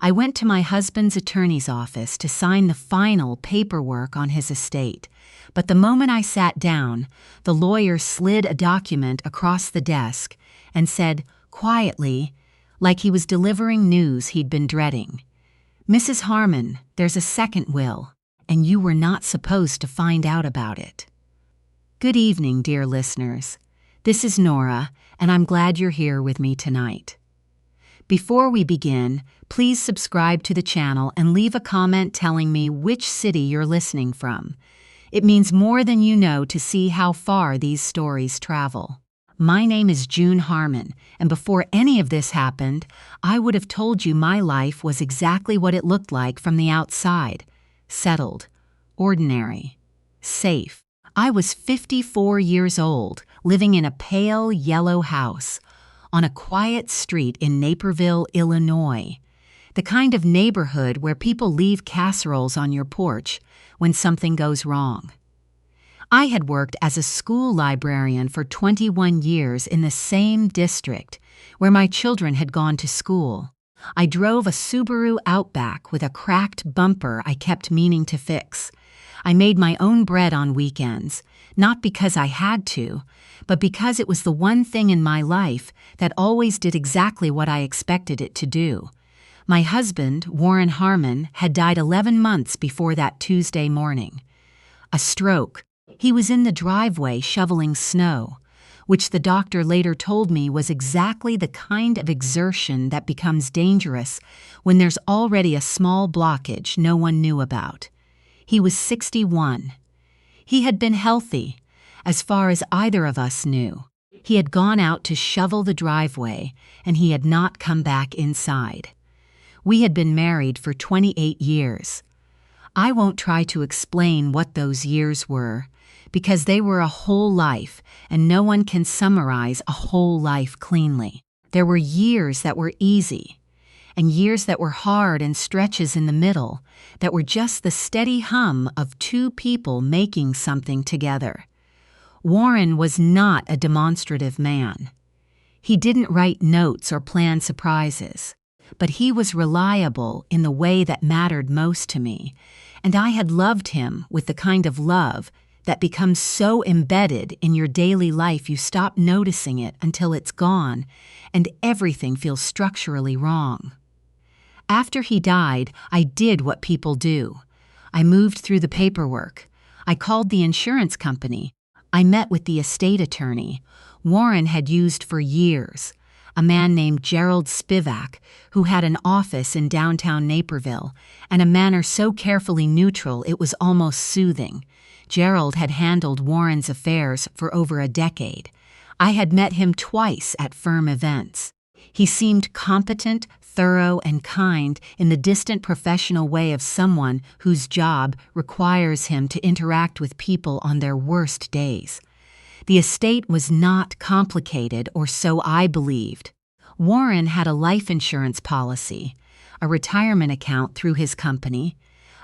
I went to my husband's attorney's office to sign the final paperwork on his estate, but the moment I sat down, the lawyer slid a document across the desk and said, quietly, like he was delivering news he'd been dreading, "Mrs. Harmon, there's a second will, and you were not supposed to find out about it." Good evening, dear listeners. This is Nora, and I'm glad you're here with me tonight. Before we begin, please subscribe to the channel and leave a comment telling me which city you're listening from. It means more than you know to see how far these stories travel. My name is June Harmon, and before any of this happened, I would have told you my life was exactly what it looked like from the outside: settled, ordinary, safe. I was 54 years old, living in a pale yellow house on a quiet street in Naperville, Illinois, the kind of neighborhood where people leave casseroles on your porch when something goes wrong. I had worked as a school librarian for 21 years in the same district where my children had gone to school. I drove a Subaru Outback with a cracked bumper I kept meaning to fix. I made my own bread on weekends, not because I had to, but because it was the one thing in my life that always did exactly what I expected it to do. My husband, Warren Harmon, had died 11 months before that Tuesday morning. A stroke. He was in the driveway shoveling snow, which the doctor later told me was exactly the kind of exertion that becomes dangerous when there's already a small blockage no one knew about. He was 61. He had been healthy, as far as either of us knew. He had gone out to shovel the driveway, and he had not come back inside. We had been married for 28 years. I won't try to explain what those years were, because they were a whole life, and no one can summarize a whole life cleanly. There were years that were easy, and years that were hard, and stretches in the middle that were just the steady hum of two people making something together. Warren was not a demonstrative man. He didn't write notes or plan surprises, but he was reliable in the way that mattered most to me, and I had loved him with the kind of love that becomes so embedded in your daily life you stop noticing it until it's gone and everything feels structurally wrong. After he died, I did what people do. I moved through the paperwork. I called the insurance company. I met with the estate attorney Warren had used for years, a man named Gerald Spivak, who had an office in downtown Naperville and a manner so carefully neutral it was almost soothing. Gerald had handled Warren's affairs for over a decade. I had met him twice at firm events. He seemed competent, thorough, and kind in the distant professional way of someone whose job requires him to interact with people on their worst days. The estate was not complicated, or so I believed. Warren had a life insurance policy, a retirement account through his company,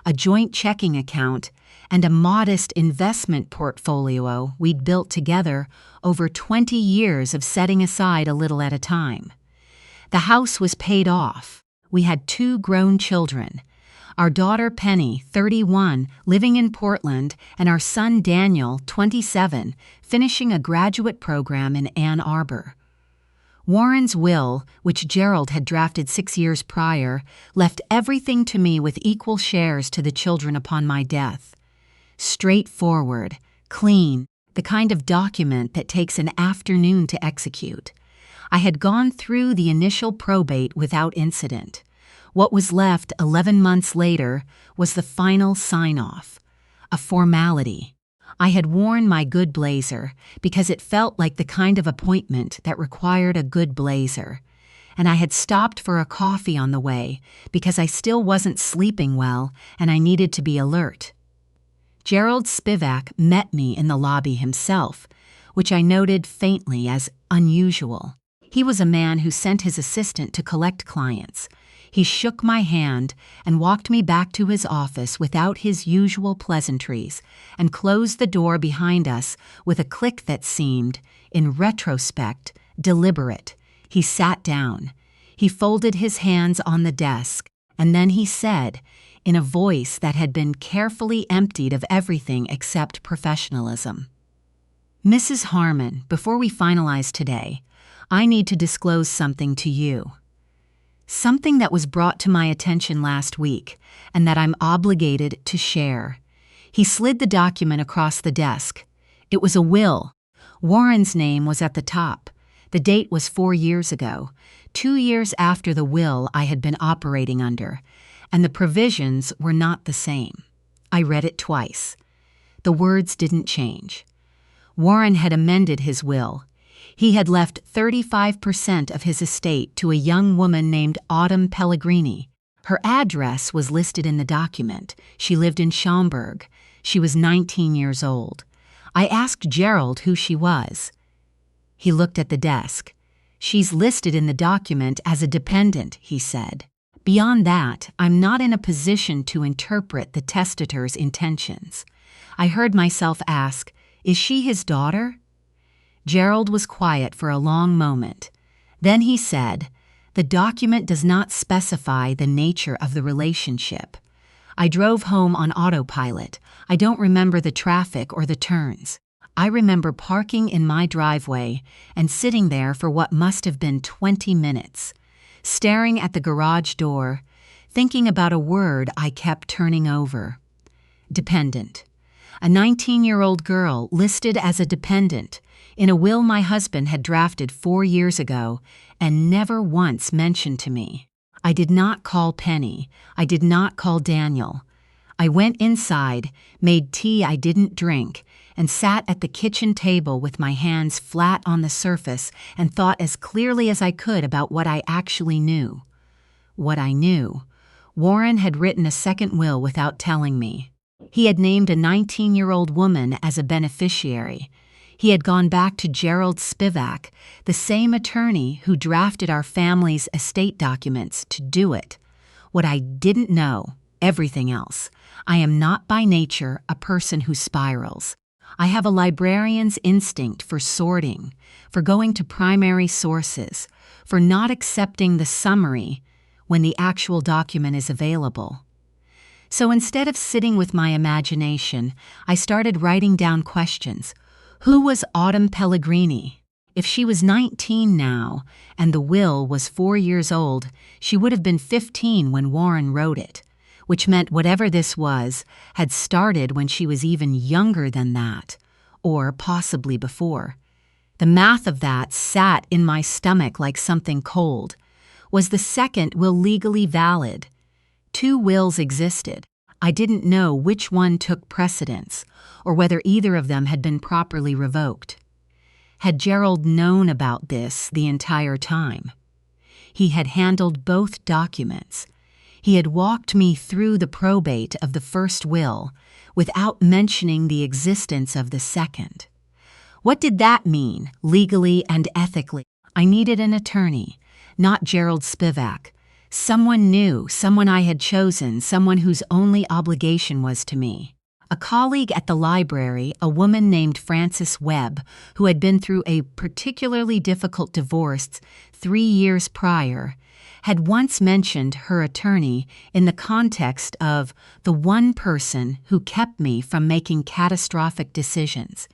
a joint checking account, and a modest investment portfolio we'd built together over 20 years of setting aside a little at a time. The house was paid off. We had 2 grown children. Our daughter Penny, 31, living in Portland, and our son Daniel, 27, finishing a graduate program in Ann Arbor. Warren's will, which Gerald had drafted 6 years prior, left everything to me with equal shares to the children upon my death. Straightforward, clean, the kind of document that takes an afternoon to execute. I had gone through the initial probate without incident. What was left 11 months later was the final sign-off, a formality. I had worn my good blazer because it felt like the kind of appointment that required a good blazer, and I had stopped for a coffee on the way because I still wasn't sleeping well and I needed to be alert. Gerald Spivak met me in the lobby himself, which I noted faintly as unusual. He was a man who sent his assistant to collect clients. He shook my hand and walked me back to his office without his usual pleasantries and closed the door behind us with a click that seemed, in retrospect, deliberate. He sat down. He folded his hands on the desk And then he said, in a voice that had been carefully emptied of everything except professionalism, "Mrs. Harmon, before we finalize today, I need to disclose something to you. Something that was brought to my attention last week, and that I'm obligated to share." He slid the document across the desk. It was a will. Warren's name was at the top. The date was 4 years ago, 2 years after the will I had been operating under, and the provisions were not the same. I read it twice. The words didn't change. Warren had amended his will. He had left 35% of his estate to a young woman named Autumn Pellegrini. Her address was listed in the document. She lived in Schaumburg. She was 19 years old. I asked Gerald who she was. He looked at the desk. "She's listed in the document as a dependent," he said. "Beyond that, I'm not in a position to interpret the testator's intentions." I heard myself ask, "Is she his daughter?" Gerald was quiet for a long moment. Then he said, "The document does not specify the nature of the relationship." I drove home on autopilot. I don't remember the traffic or the turns. I remember parking in my driveway and sitting there for what must have been 20 minutes, staring at the garage door, thinking about a word I kept turning over. Dependent. A 19-year-old girl listed as a dependent in a will my husband had drafted 4 years ago and never once mentioned to me. I did not call Penny. I did not call Daniel. I went inside, made tea I didn't drink, and sat at the kitchen table with my hands flat on the surface and thought as clearly as I could about what I actually knew. What I knew. Warren had written a second will without telling me. He had named a 19-year-old woman as a beneficiary. He had gone back to Gerald Spivak, the same attorney who drafted our family's estate documents, to do it. What I didn't know, everything else. I am not by nature a person who spirals. I have a librarian's instinct for sorting, for going to primary sources, for not accepting the summary when the actual document is available. So instead of sitting with my imagination, I started writing down questions. Who was Autumn Pellegrini? If she was 19 now, and the will was 4 years old, she would have been 15 when Warren wrote it, which meant whatever this was had started when she was even younger than that, or possibly before. The math of that sat in my stomach like something cold. Was the second will legally valid? 2 wills existed. I didn't know which one took precedence, or whether either of them had been properly revoked. Had Gerald known about this the entire time? He had handled both documents. He had walked me through the probate of the first will without mentioning the existence of the second. What did that mean, legally and ethically? I needed an attorney, not Gerald Spivak. Someone new, someone I had chosen, someone whose only obligation was to me. A colleague at the library, a woman named Frances Webb, who had been through a particularly difficult divorce 3 years prior, had once mentioned her attorney in the context of the one person who kept me from making catastrophic decisions.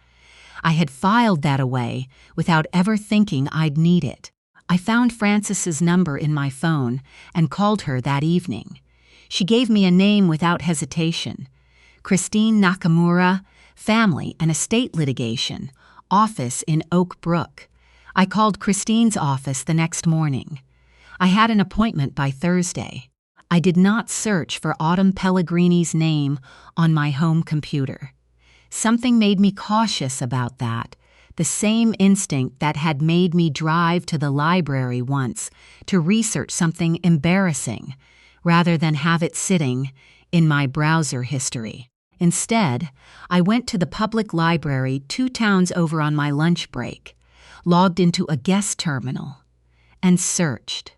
I had filed that away without ever thinking I'd need it. I found Frances's number in my phone and called her that evening. She gave me a name without hesitation. Christine Nakamura, family and estate litigation, office in Oak Brook. I called Christine's office the next morning. I had an appointment by Thursday. I did not search for Autumn Pellegrini's name on my home computer. Something made me cautious about that. The same instinct that had made me drive to the library once to research something embarrassing, rather than have it sitting in my browser history. Instead, I went to the public library 2 towns over on my lunch break, logged into a guest terminal, and searched.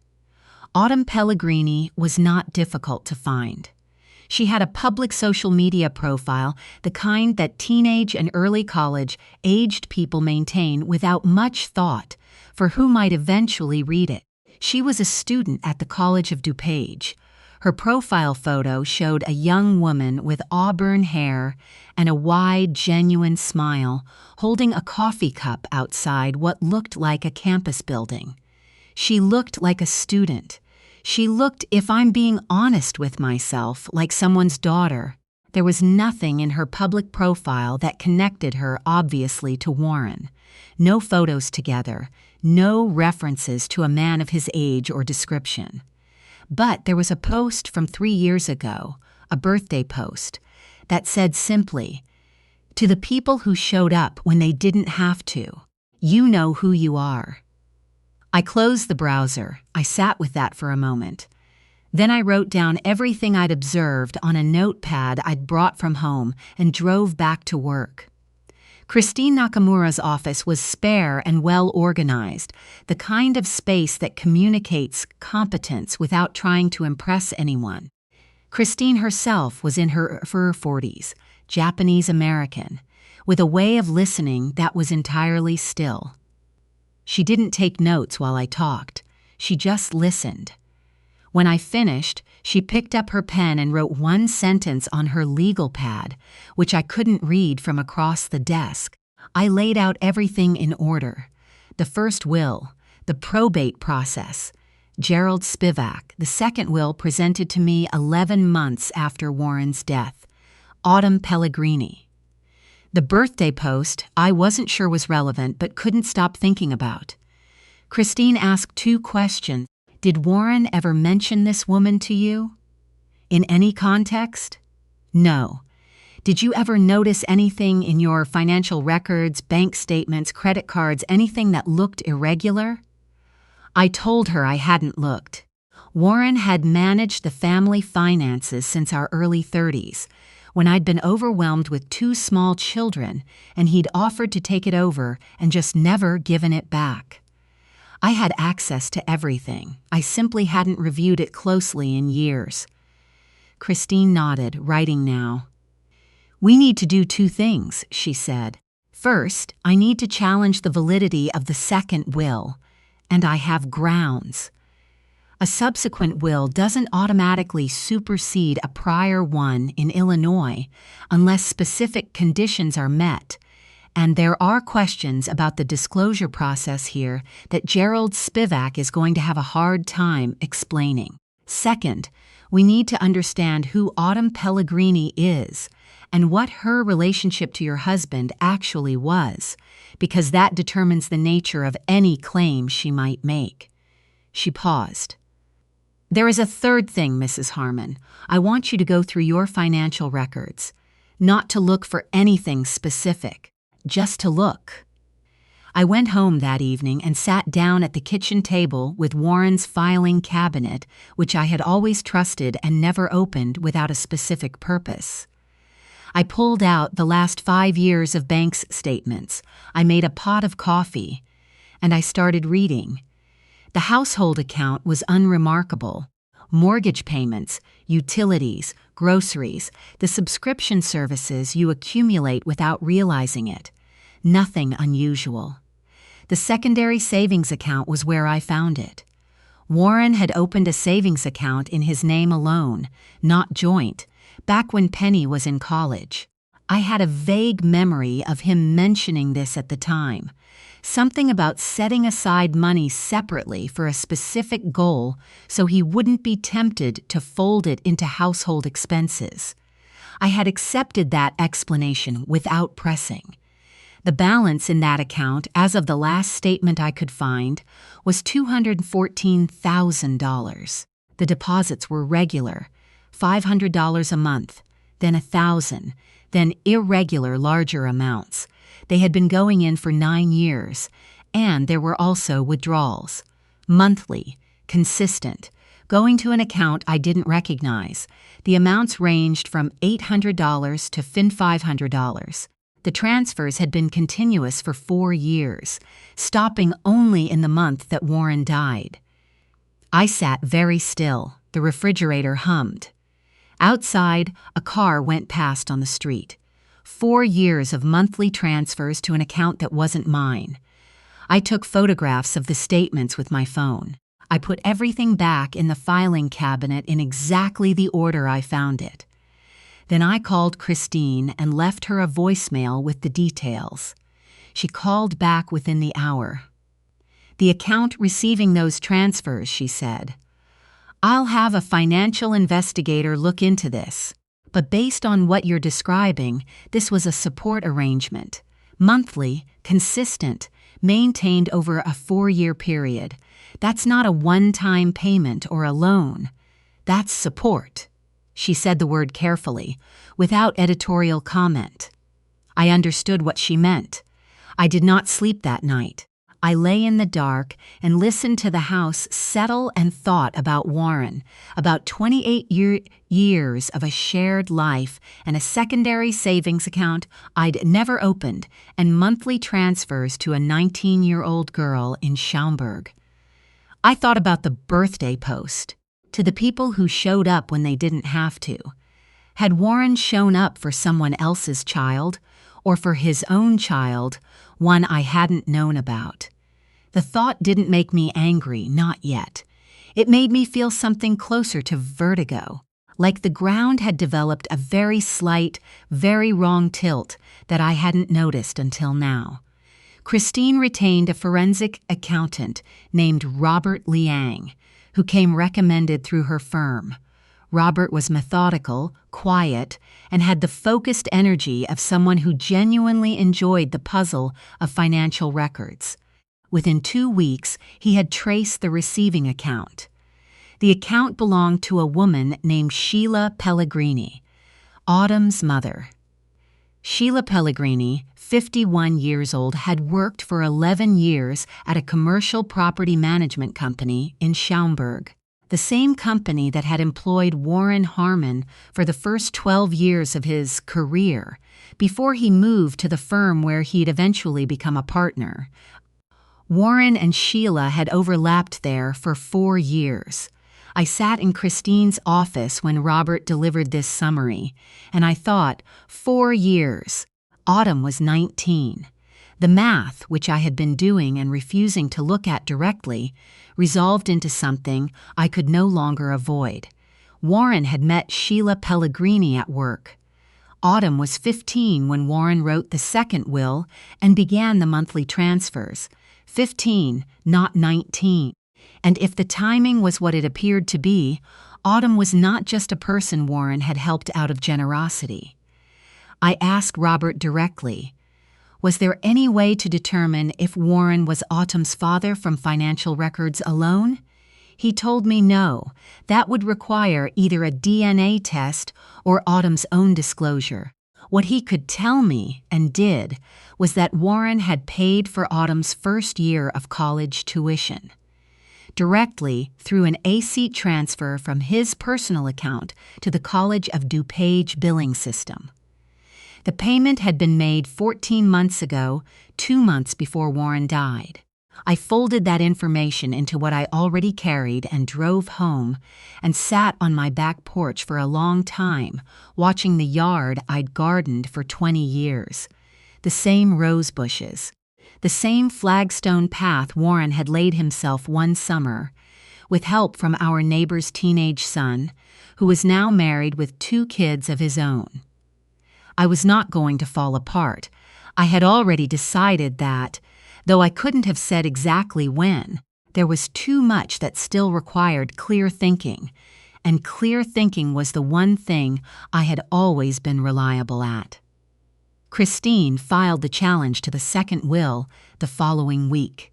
Autumn Pellegrini was not difficult to find. She had a public social media profile, the kind that teenage and early college-aged people maintain without much thought for who might eventually read it. She was a student at the College of DuPage. Her profile photo showed a young woman with auburn hair and a wide, genuine smile, holding a coffee cup outside what looked like a campus building. She looked like a student. She looked, if I'm being honest with myself, like someone's daughter. There was nothing in her public profile that connected her obviously to Warren. No photos together, no references to a man of his age or description. But there was a post from 3 years ago, a birthday post, that said simply, "To the people who showed up when they didn't have to, you know who you are." I closed the browser. I sat with that for a moment. Then I wrote down everything I'd observed on a notepad I'd brought from home and drove back to work. Christine Nakamura's office was spare and well organized, the kind of space that communicates competence without trying to impress anyone. Christine herself was in her 40s, Japanese American, with a way of listening that was entirely still. She didn't take notes while I talked. She just listened. When I finished, she picked up her pen and wrote one sentence on her legal pad, which I couldn't read from across the desk. I laid out everything in order. The first will, the probate process, Gerald Spivak, the second will presented to me 11 months after Warren's death, Autumn Pellegrini. The birthday post I wasn't sure was relevant but couldn't stop thinking about. Christine asked 2 questions. Did Warren ever mention this woman to you? In any context? No. Did you ever notice anything in your financial records, bank statements, credit cards, anything that looked irregular? I told her I hadn't looked. Warren had managed the family finances since our early 30s, when I'd been overwhelmed with 2 small children, and he'd offered to take it over and just never given it back. I had access to everything. I simply hadn't reviewed it closely in years. Christine nodded, writing now. "We need to do 2 things," she said. "First, I need to challenge the validity of the second will, and I have grounds. A subsequent will doesn't automatically supersede a prior one in Illinois unless specific conditions are met, and there are questions about the disclosure process here that Gerald Spivak is going to have a hard time explaining. Second, we need to understand who Autumn Pellegrini is and what her relationship to your husband actually was, because that determines the nature of any claim she might make." She paused. "There is a third thing, Mrs. Harmon. I want you to go through your financial records, not to look for anything specific. Just to look." I went home that evening and sat down at the kitchen table with Warren's filing cabinet, which I had always trusted and never opened without a specific purpose. I pulled out the last 5 years of bank statements. I made a pot of coffee, and I started reading. The household account was unremarkable. Mortgage payments, utilities, groceries, the subscription services you accumulate without realizing it. Nothing unusual. The secondary savings account was where I found it. Warren had opened a savings account in his name alone, not joint, back when Penny was in college. I had a vague memory of him mentioning this at the time. Something about setting aside money separately for a specific goal so he wouldn't be tempted to fold it into household expenses. I had accepted that explanation without pressing. The balance in that account, as of the last statement I could find, was $214,000. The deposits were regular, $500 a month, then $1,000, then irregular larger amounts. They had been going in for 9 years, and there were also withdrawals. Monthly, consistent, going to an account I didn't recognize. The amounts ranged from $800 to $500. The transfers had been continuous for 4 years, stopping only in the month that Warren died. I sat very still. The refrigerator hummed. Outside, a car went past on the street. 4 years of monthly transfers to an account that wasn't mine. I took photographs of the statements with my phone. I put everything back in the filing cabinet in exactly the order I found it. Then I called Christine and left her a voicemail with the details. She called back within the hour. "The account receiving those transfers," she said. "I'll have a financial investigator look into this. But based on what you're describing, this was a support arrangement. Monthly, consistent, maintained over a 4-year period. That's not a one-time payment or a loan. That's support." She said the word carefully, without editorial comment. I understood what she meant. I did not sleep that night. I lay in the dark and listened to the house settle and thought about Warren, about 28 years of a shared life and a secondary savings account I'd never opened, and monthly transfers to a 19-year-old girl in Schaumburg. I thought about the birthday post, to the people who showed up when they didn't have to. Had Warren shown up for someone else's child, or for his own child, one I hadn't known about? The thought didn't make me angry, not yet. It made me feel something closer to vertigo, like the ground had developed a very slight, very wrong tilt that I hadn't noticed until now. Christine retained a forensic accountant named Robert Liang, who came recommended through her firm. Robert was methodical, quiet, and had the focused energy of someone who genuinely enjoyed the puzzle of financial records. Within 2 weeks, he had traced the receiving account. The account belonged to a woman named Sheila Pellegrini, Autumn's mother. Sheila Pellegrini, 51 years old, had worked for 11 years at a commercial property management company in Schaumburg, the same company that had employed Warren Harmon for the first 12 years of his career, before he moved to the firm where he'd eventually become a partner. Warren and Sheila had overlapped there for 4 years. I sat in Christine's office when Robert delivered this summary, and I thought, 4 years. Autumn was 19. The math, which I had been doing and refusing to look at directly, resolved into something I could no longer avoid. Warren had met Sheila Pellegrini at work. Autumn was 15 when Warren wrote the second will and began the monthly transfers. 15, not 19. And if the timing was what it appeared to be, Autumn was not just a person Warren had helped out of generosity. I asked Robert directly, was there any way to determine if Warren was Autumn's father from financial records alone? He told me no, that would require either a DNA test or Autumn's own disclosure. What he could tell me, and did, was that Warren had paid for Autumn's first year of college tuition, directly through an ACET transfer from his personal account to the College of DuPage billing system. The payment had been made 14 months ago, 2 months before Warren died. I folded that information into what I already carried and drove home and sat on my back porch for a long time, watching the yard I'd gardened for 20 years. The same rose bushes, the same flagstone path Warren had laid himself one summer, with help from our neighbor's teenage son, who was now married with 2 kids of his own. I was not going to fall apart. I had already decided that, though I couldn't have said exactly when, there was too much that still required clear thinking, and clear thinking was the one thing I had always been reliable at. Christine filed the challenge to the second will the following week.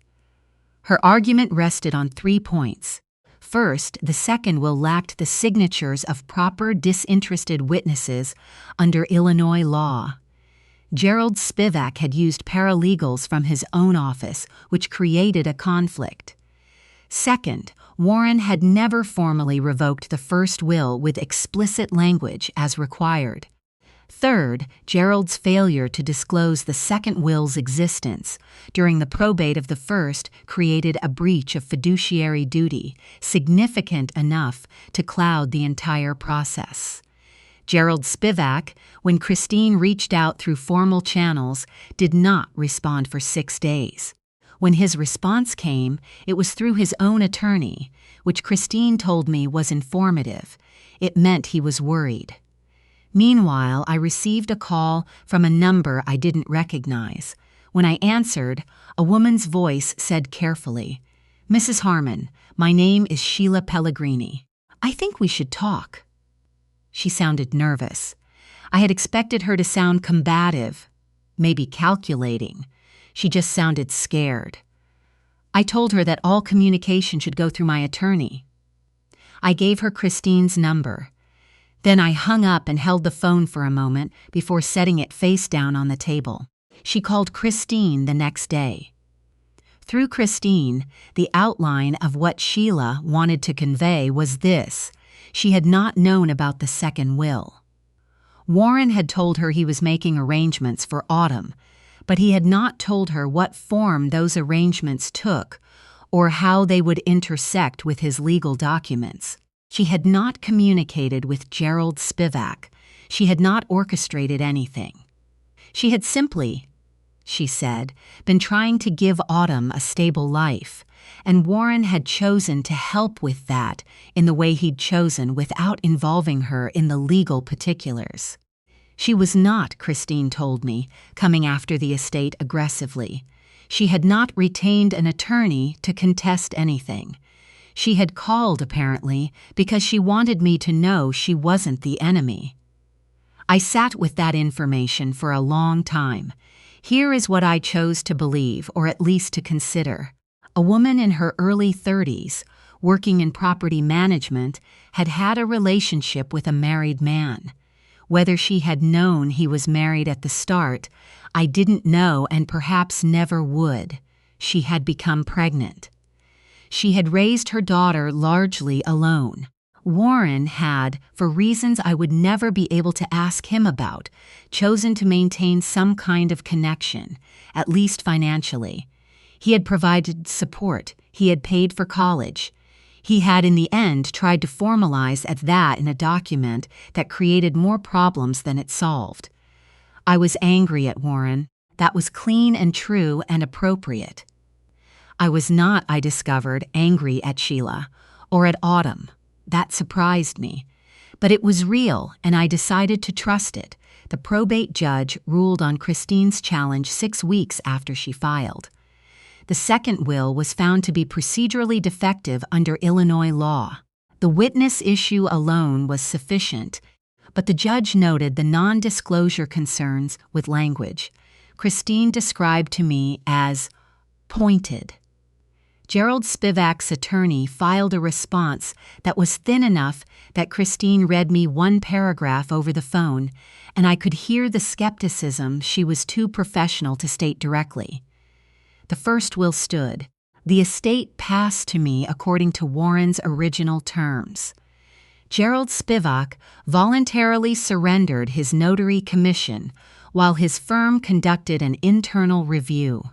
Her argument rested on 3 points. First, the second will lacked the signatures of proper disinterested witnesses under Illinois law. Gerald Spivak had used paralegals from his own office, which created a conflict. Second, Warren had never formally revoked the first will with explicit language as required. Third, Gerald's failure to disclose the second will's existence during the probate of the first created a breach of fiduciary duty significant enough to cloud the entire process. Gerald Spivak, when Christine reached out through formal channels, did not respond for 6 days. When his response came, it was through his own attorney, which Christine told me was informative. It meant he was worried. Meanwhile, I received a call from a number I didn't recognize. When I answered, a woman's voice said carefully, "Mrs. Harmon, my name is Sheila Pellegrini. I think we should talk." She sounded nervous. I had expected her to sound combative, maybe calculating. She just sounded scared. I told her that all communication should go through my attorney. I gave her Christine's number. Then I hung up and held the phone for a moment before setting it face down on the table. She called Christine the next day. Through Christine, the outline of what Sheila wanted to convey was this: she had not known about the second will. Warren had told her he was making arrangements for Autumn, but he had not told her what form those arrangements took or how they would intersect with his legal documents. She had not communicated with Gerald Spivak. She had not orchestrated anything. She had simply, she said, been trying to give Autumn a stable life, and Warren had chosen to help with that in the way he'd chosen without involving her in the legal particulars. She was not, Christine told me, coming after the estate aggressively. She had not retained an attorney to contest anything. She had called, apparently, because she wanted me to know she wasn't the enemy. I sat with that information for a long time. Here is what I chose to believe, or at least to consider. A woman in her early 30s, working in property management, had had a relationship with a married man. Whether she had known he was married at the start, I didn't know and perhaps never would. She had become pregnant. She had raised her daughter largely alone. Warren had, for reasons I would never be able to ask him about, chosen to maintain some kind of connection, at least financially. He had provided support. He had paid for college. He had in the end tried to formalize that in a document that created more problems than it solved. I was angry at Warren. That was clean and true and appropriate. I was not, I discovered, angry at Sheila or at Autumn. That surprised me. But it was real, and I decided to trust it. The probate judge ruled on Christine's challenge 6 weeks after she filed. The second will was found to be procedurally defective under Illinois law. The witness issue alone was sufficient, but the judge noted the non-disclosure concerns with language. Christine described to me as pointed. Gerald Spivak's attorney filed a response that was thin enough that Christine read me one paragraph over the phone, and I could hear the skepticism she was too professional to state directly. The first will stood. The estate passed to me according to Warren's original terms. Gerald Spivak voluntarily surrendered his notary commission while his firm conducted an internal review.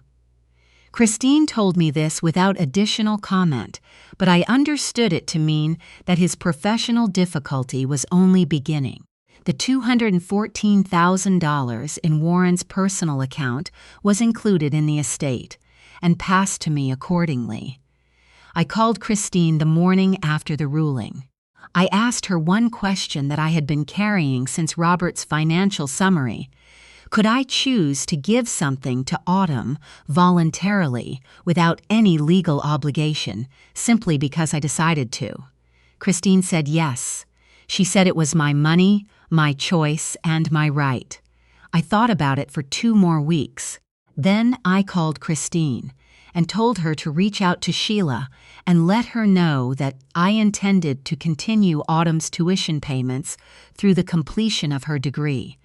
Christine told me this without additional comment, but I understood it to mean that his professional difficulty was only beginning. The $214,000 in Warren's personal account was included in the estate and passed to me accordingly. I called Christine the morning after the ruling. I asked her one question that I had been carrying since Robert's financial summary. Could I choose to give something to Autumn voluntarily without any legal obligation, simply because I decided to? Christine said yes. She said it was my money, my choice, and my right. I thought about it for 2 more weeks. Then I called Christine and told her to reach out to Sheila and let her know that I intended to continue Autumn's tuition payments through the completion of her degree,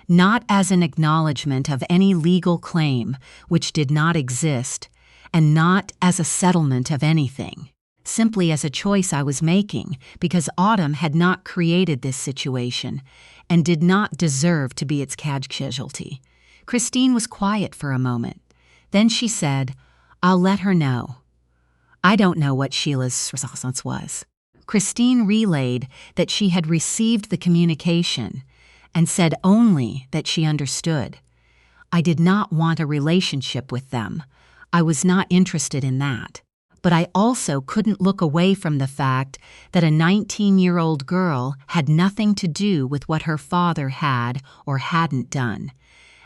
not as an acknowledgement of any legal claim which did not exist, and not as a settlement of anything, simply as a choice I was making because Autumn had not created this situation and did not deserve to be its casualty. Christine was quiet for a moment. Then she said, "I'll let her know." I don't know what Sheila's response was. Christine relayed that she had received the communication and said only that she understood. I did not want a relationship with them. I was not interested in that. But I also couldn't look away from the fact that a 19-year-old girl had nothing to do with what her father had or hadn't done,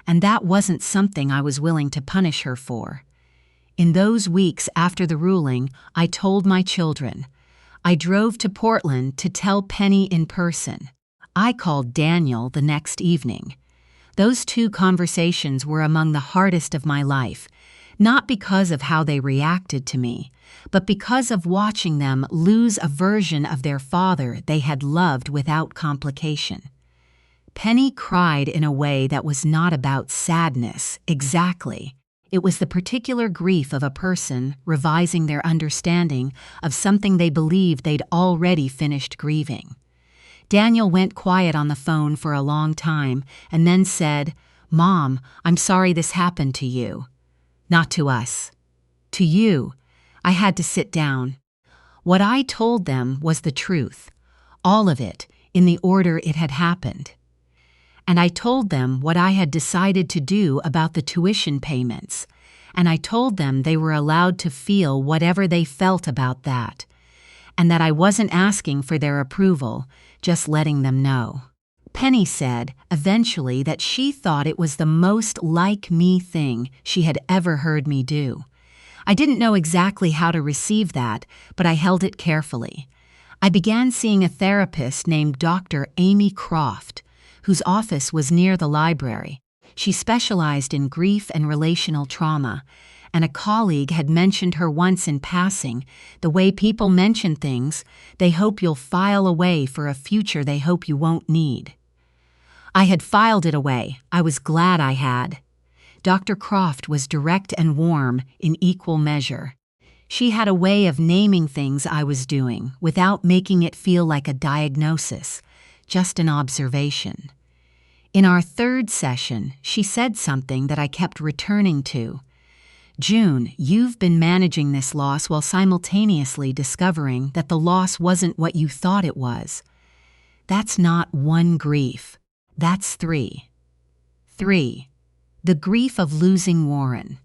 and that wasn't something I was willing to punish her for. In those weeks after the ruling, I told my children. I drove to Portland to tell Penny in person. I called Daniel the next evening. Those 2 conversations were among the hardest of my life, not because of how they reacted to me, but because of watching them lose a version of their father they had loved without complication. Penny cried in a way that was not about sadness, exactly. It was the particular grief of a person revising their understanding of something they believed they'd already finished grieving. Daniel went quiet on the phone for a long time and then said, "Mom, I'm sorry this happened to you." "Not to us. To you." I had to sit down. What I told them was the truth, all of it, in the order it had happened. And I told them what I had decided to do about the tuition payments, and I told them they were allowed to feel whatever they felt about that, and that I wasn't asking for their approval, just letting them know. Penny said, eventually, that she thought it was the most like-me thing she had ever heard me do. I didn't know exactly how to receive that, but I held it carefully. I began seeing a therapist named Dr. Amy Croft, whose office was near the library. She specialized in grief and relational trauma, and a colleague had mentioned her once in passing, the way people mention things they hope you'll file away for a future they hope you won't need. I had filed it away. I was glad I had. Dr. Croft was direct and warm in equal measure. She had a way of naming things I was doing without making it feel like a diagnosis, just an observation. In our 3rd session, she said something that I kept returning to. "June, you've been managing this loss while simultaneously discovering that the loss wasn't what you thought it was. That's not one grief. That's 3. 3. The grief of losing Warren.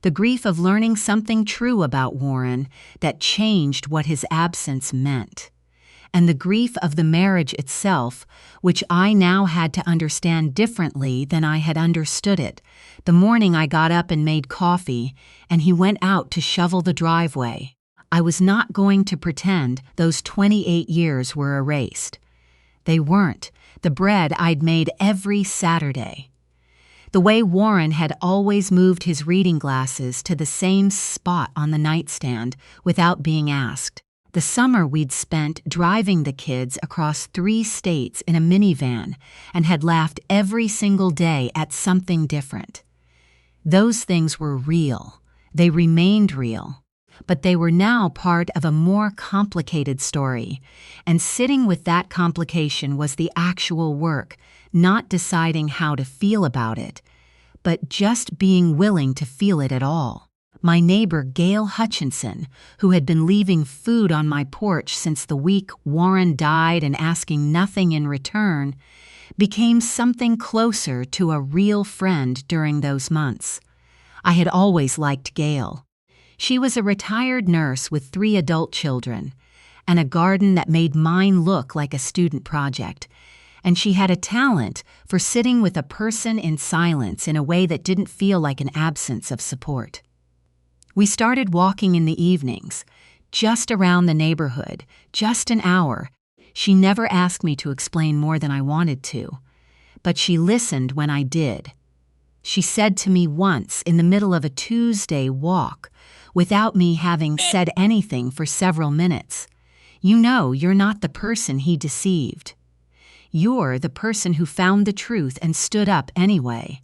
The grief of learning something true about Warren that changed what his absence meant. And the grief of the marriage itself, which I now had to understand differently than I had understood it, the morning I got up and made coffee, and he went out to shovel the driveway. I was not going to pretend those 28 years were erased. They weren't. The bread I'd made every Saturday. The way Warren had always moved his reading glasses to the same spot on the nightstand without being asked. The summer we'd spent driving the kids across 3 states in a minivan and had laughed every single day at something different. Those things were real. They remained real. But they were now part of a more complicated story, and sitting with that complication was the actual work, not deciding how to feel about it, but just being willing to feel it at all. My neighbor Gail Hutchinson, who had been leaving food on my porch since the week Warren died and asking nothing in return, became something closer to a real friend during those months. I had always liked Gail. She was a retired nurse with 3 adult children, and a garden that made mine look like a student project, and she had a talent for sitting with a person in silence in a way that didn't feel like an absence of support. We started walking in the evenings, just around the neighborhood, just an hour. She never asked me to explain more than I wanted to, but she listened when I did. She said to me once in the middle of a Tuesday walk, without me having said anything for several minutes, "You know you're not the person he deceived. You're the person who found the truth and stood up anyway."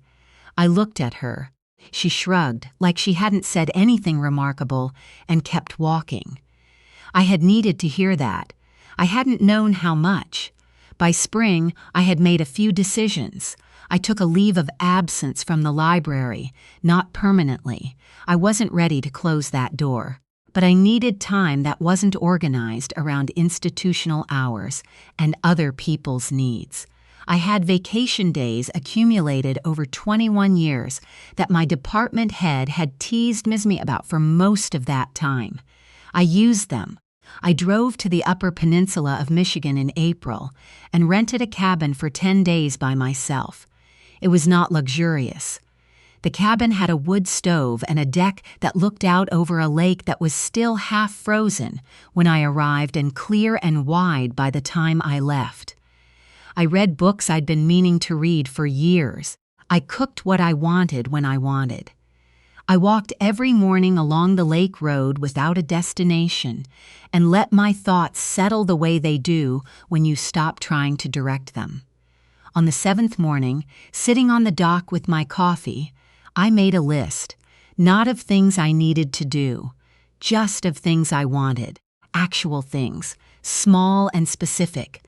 I looked at her. She shrugged, like she hadn't said anything remarkable, and kept walking. I had needed to hear that. I hadn't known how much. By spring, I had made a few decisions. I took a leave of absence from the library, not permanently. I wasn't ready to close that door. But I needed time that wasn't organized around institutional hours and other people's needs. I had vacation days accumulated over 21 years that my department head had teased me about for most of that time. I used them. I drove to the Upper Peninsula of Michigan in April and rented a cabin for 10 days by myself. It was not luxurious. The cabin had a wood stove and a deck that looked out over a lake that was still half frozen when I arrived and clear and wide by the time I left. I read books I'd been meaning to read for years. I cooked what I wanted when I wanted. I walked every morning along the lake road without a destination and let my thoughts settle the way they do when you stop trying to direct them. On the 7th morning, sitting on the dock with my coffee, I made a list, not of things I needed to do, just of things I wanted, actual things, small and specific.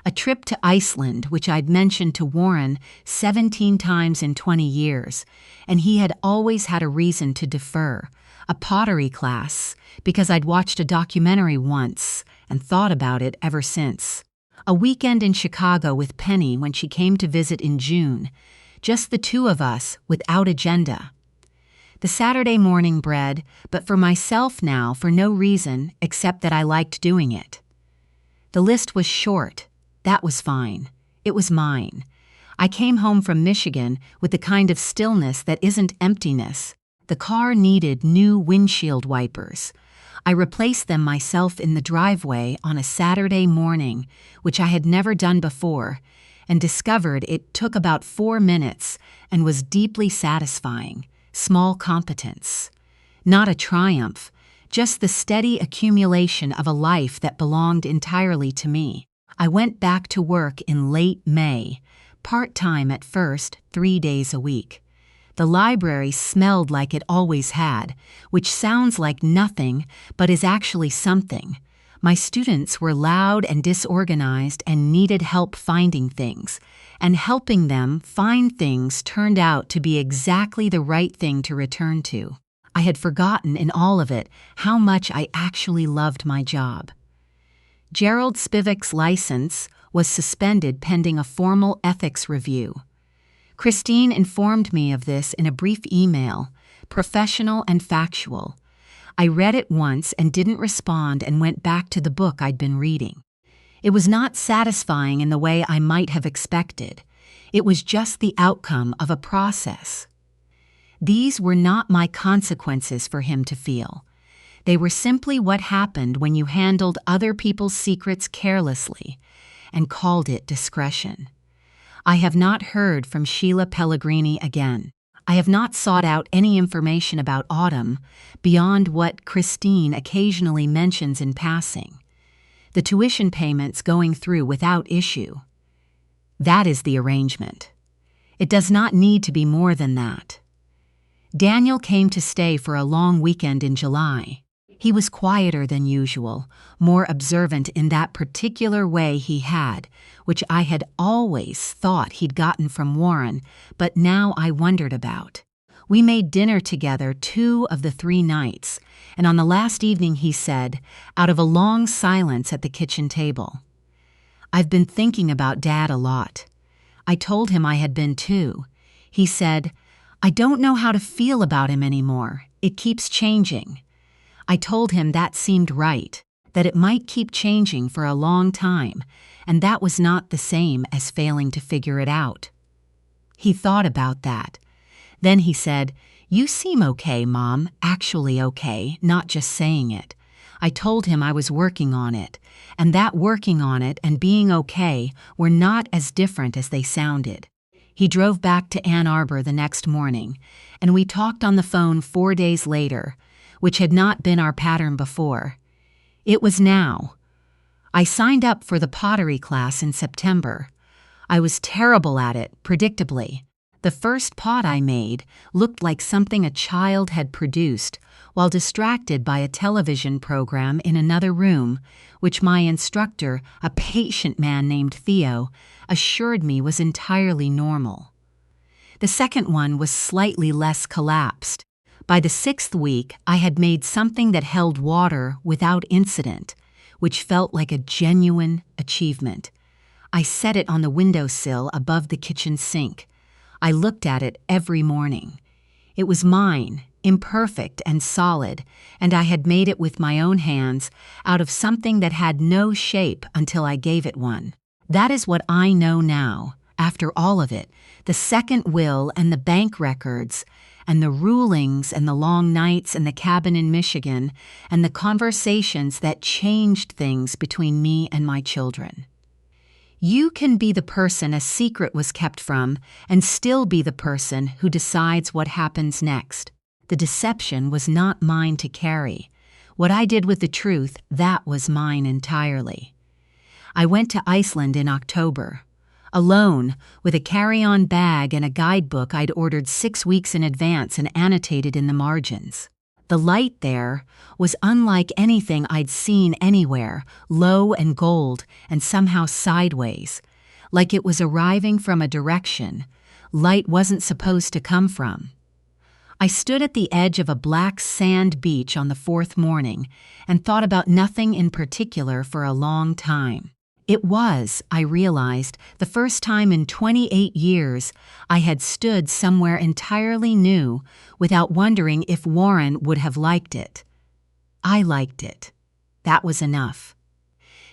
A trip to Iceland, which I'd mentioned to Warren 17 times in 20 years, and he had always had a reason to defer. A pottery class, because I'd watched a documentary once and thought about it ever since. A weekend in Chicago with Penny when she came to visit in June. Just the two of us, without agenda. The Saturday morning bread, but for myself now for no reason except that I liked doing it. The list was short. That was fine. It was mine. I came home from Michigan with the kind of stillness that isn't emptiness. The car needed new windshield wipers. I replaced them myself in the driveway on a Saturday morning, which I had never done before, and discovered it took about 4 minutes and was deeply satisfying. Small competence. Not a triumph, just the steady accumulation of a life that belonged entirely to me. I went back to work in late May, part-time at first, 3 days a week. The library smelled like it always had, which sounds like nothing, but is actually something. My students were loud and disorganized and needed help finding things, and helping them find things turned out to be exactly the right thing to return to. I had forgotten in all of it how much I actually loved my job. Gerald Spivak's license was suspended pending a formal ethics review. Christine informed me of this in a brief email, professional and factual. I read it once and didn't respond and went back to the book I'd been reading. It was not satisfying in the way I might have expected. It was just the outcome of a process. These were not my consequences for him to feel. They were simply what happened when you handled other people's secrets carelessly and called it discretion. I have not heard from Sheila Pellegrini again. I have not sought out any information about Autumn beyond what Christine occasionally mentions in passing. The tuition payments going through without issue. That is the arrangement. It does not need to be more than that. Daniel came to stay for a long weekend in July. He was quieter than usual, more observant in that particular way he had, which I had always thought he'd gotten from Warren, but now I wondered about. We made dinner together 2 of the 3 nights, and on the last evening he said, out of a long silence at the kitchen table, "I've been thinking about Dad a lot." I told him I had been too. He said, "I don't know how to feel about him anymore. It keeps changing." I told him that seemed right, that it might keep changing for a long time, and that was not the same as failing to figure it out. He thought about that. Then he said, "You seem okay, Mom, actually okay, not just saying it." I told him I was working on it, and that working on it and being okay were not as different as they sounded. He drove back to Ann Arbor the next morning, and we talked on the phone 4 days later, which had not been our pattern before. It was now. I signed up for the pottery class in September. I was terrible at it, predictably. The first pot I made looked like something a child had produced while distracted by a television program in another room, which my instructor, a patient man named Theo, assured me was entirely normal. The second one was slightly less collapsed. By the 6th week, I had made something that held water without incident, which felt like a genuine achievement. I set it on the windowsill above the kitchen sink. I looked at it every morning. It was mine, imperfect and solid, and I had made it with my own hands out of something that had no shape until I gave it one. That is what I know now, after all of it, the second will and the bank records, and the rulings and the long nights in the cabin in Michigan, and the conversations that changed things between me and my children. You can be the person a secret was kept from and still be the person who decides what happens next. The deception was not mine to carry. What I did with the truth, that was mine entirely. I went to Iceland in October. Alone, with a carry-on bag and a guidebook I'd ordered 6 weeks in advance and annotated in the margins. The light there was unlike anything I'd seen anywhere, low and gold and somehow sideways, like it was arriving from a direction light wasn't supposed to come from. I stood at the edge of a black sand beach on the 4th morning and thought about nothing in particular for a long time. It was, I realized, the first time in 28 years I had stood somewhere entirely new without wondering if Warren would have liked it. I liked it. That was enough.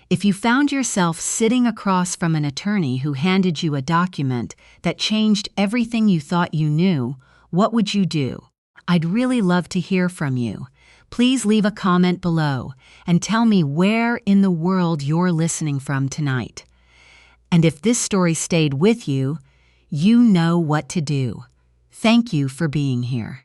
If you found yourself sitting across from an attorney who handed you a document that changed everything you thought you knew, what would you do? I'd really love to hear from you. Please leave a comment below and tell me where in the world you're listening from tonight. And if this story stayed with you, you know what to do. Thank you for being here.